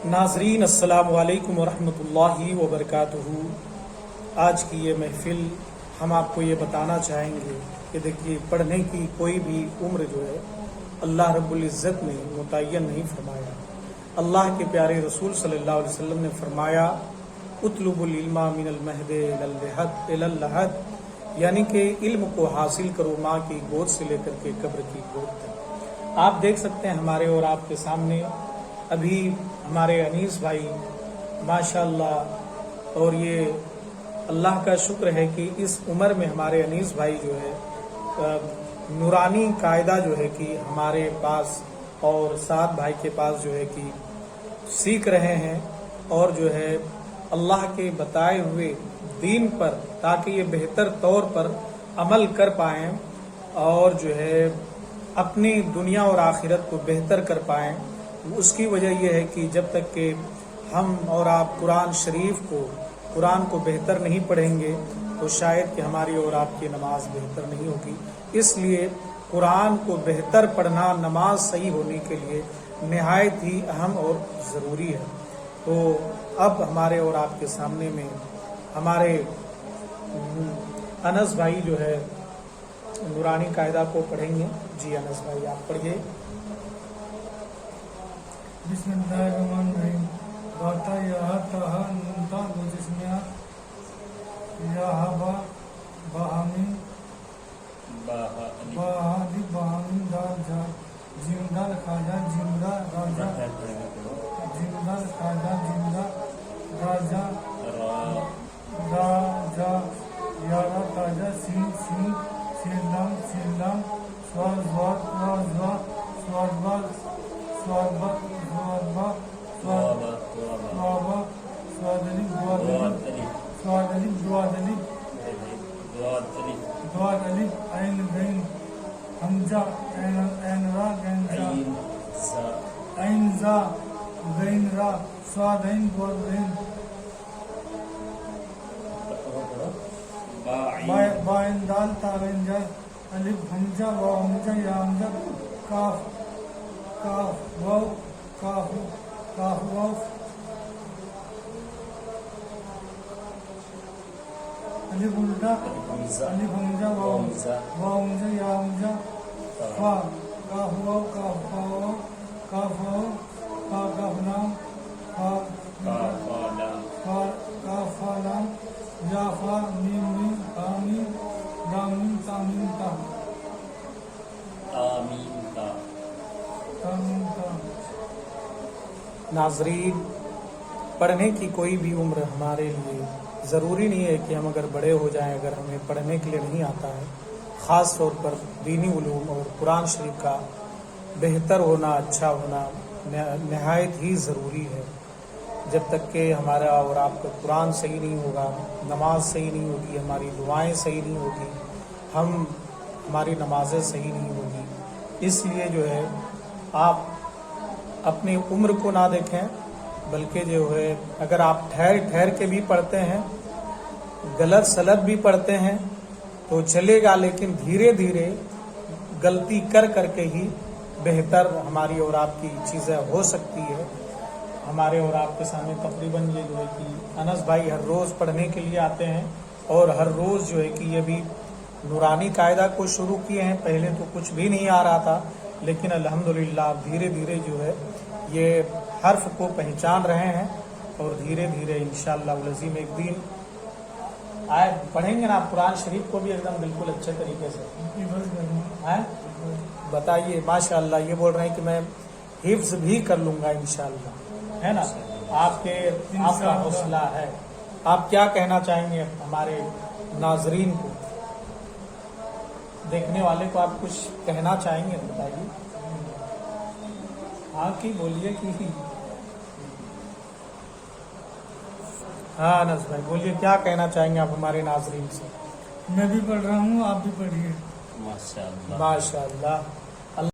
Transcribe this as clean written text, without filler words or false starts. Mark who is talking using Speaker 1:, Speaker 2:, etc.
Speaker 1: नाज़रीन अस्सलामु अलैकुम वरहमतुल्लाहि वबरकातुहू। आज की ये महफ़िल हम आपको ये बताना चाहेंगे कि देखिए, पढ़ने की कोई भी उम्र जो है अल्लाह रब्बुल इज़्ज़त ने मुतय्यन नहीं फरमाया। अल्लाह के प्यारे रसूल सल्लल्लाहु अलैहि वसल्लम ने फरमाया, उतलुबुल इल्मा मिनल महदे इलल लहद, यानी कि इल्म को हासिल करो माँ की गोद से लेकर के कब्र की गोद तक। आप देख सकते हैं हमारे और आपके सामने अभी हमारे अनीस भाई माशाअल्लाह, और ये अल्लाह का शुक्र है कि इस उम्र में हमारे अनीस भाई जो है नूरानी कायदा जो है कि हमारे पास और सात भाई के पास जो है कि सीख रहे हैं, और जो है अल्लाह के बताए हुए दीन पर, ताकि ये बेहतर तौर पर अमल कर पाएं और जो है अपनी दुनिया और आखिरत को बेहतर कर पाएं। उसकी वजह यह है कि जब तक कि हम और आप कुरान को बेहतर नहीं पढ़ेंगे तो शायद कि हमारी और आपकी नमाज बेहतर नहीं होगी। इसलिए कुरान को बेहतर पढ़ना नमाज सही होने के लिए निहायत ही अहम और ज़रूरी है। तो अब हमारे और आपके सामने में हमारे अनस भाई जो है नूरानी कायदा को पढ़ेंगे। जी अनस भाई, आप पढ़िए।
Speaker 2: बिस्मिल्लाहिर्रहमानिर्रहीम। बाता यह तहा नुनता गुजिस्मिया यह बा बहामी बहाली बहामी दाल जा जिंदा खाजा जिंदा राजा जिंदा खाजा जिंदा राजा राजा यारा ताजा सिंह सिंह सिलम सिलम स्वाद स्वाद स्वाद स्वाद स्वाद स्वाद स्वाद स्वादली स्वादली स्वादली द्वादली ऐन गैन हमजा ऐन रा गैनजा ऐन जा गैन रा स्वादैन द्वादैन बाइन दाल ताइन जा अलिफ हमजा वा हमजा या हमजा काफ काफ वाव काफ काफ वाव अलिफ उल्टा अलिफ हमजा वाव हमजा या हमजा फा काफ वाव काफ वाव काफ वाव फा काफ नाम फा काफ फा नाम या फा मीम मीम आमीन रामीन तामीन ता
Speaker 1: नाज़रीन, पढ़ने की कोई भी उम्र हमारे लिए ज़रूरी नहीं है कि हम अगर बड़े हो जाएं, अगर हमें पढ़ने के लिए नहीं आता है, ख़ास तौर पर दीनी उलूम और कुरान शरीफ का बेहतर होना, अच्छा होना नहायत ही ज़रूरी है। जब तक कि हमारा और आपका कुरान सही नहीं होगा, नमाज सही नहीं होगी, हमारी दुआएं सही नहीं होगी, हमारी नमाजें सही नहीं होगी। इसलिए जो है आप अपनी उम्र को ना देखें, बल्कि जो है अगर आप ठहर के भी पढ़ते हैं, गलत सलत भी पढ़ते हैं तो चलेगा, लेकिन धीरे धीरे गलती करके ही बेहतर हमारी और आपकी चीज़ें हो सकती है। हमारे और आपके सामने तकरीबन ये जो है कि अनस भाई हर रोज़ पढ़ने के लिए आते हैं, और हर रोज़ जो है कि ये भी नूरानी कायदा को शुरू किए हैं। पहले तो कुछ भी नहीं आ रहा था, लेकिन अल्हम्दुलिल्लाह धीरे धीरे जो है ये हर्फ को पहचान रहे हैं, और धीरे धीरे इंशाअल्लाह अज़ीम एक दिन आए पढ़ेंगे ना कुरान शरीफ को भी एकदम बिल्कुल अच्छे तरीके से। हैं बताइए, माशाअल्लाह ये बोल रहे हैं कि मैं हिफ्ज़ भी कर लूँगा इंशाअल्लाह, है ना। आपका हौसला है। आप क्या कहना चाहेंगे हमारे नाजरीन को, देखने वाले को आप कुछ कहना चाहेंगे? बताइए। हाँ की बोलिए कि हाँ अनस भाई बोलिए, क्या कहना चाहेंगे आप हमारे नाजरीन से?
Speaker 2: मैं भी पढ़ रहा हूँ, आप भी पढ़िए।
Speaker 1: माशाअल्लाह माशाअल्लाह।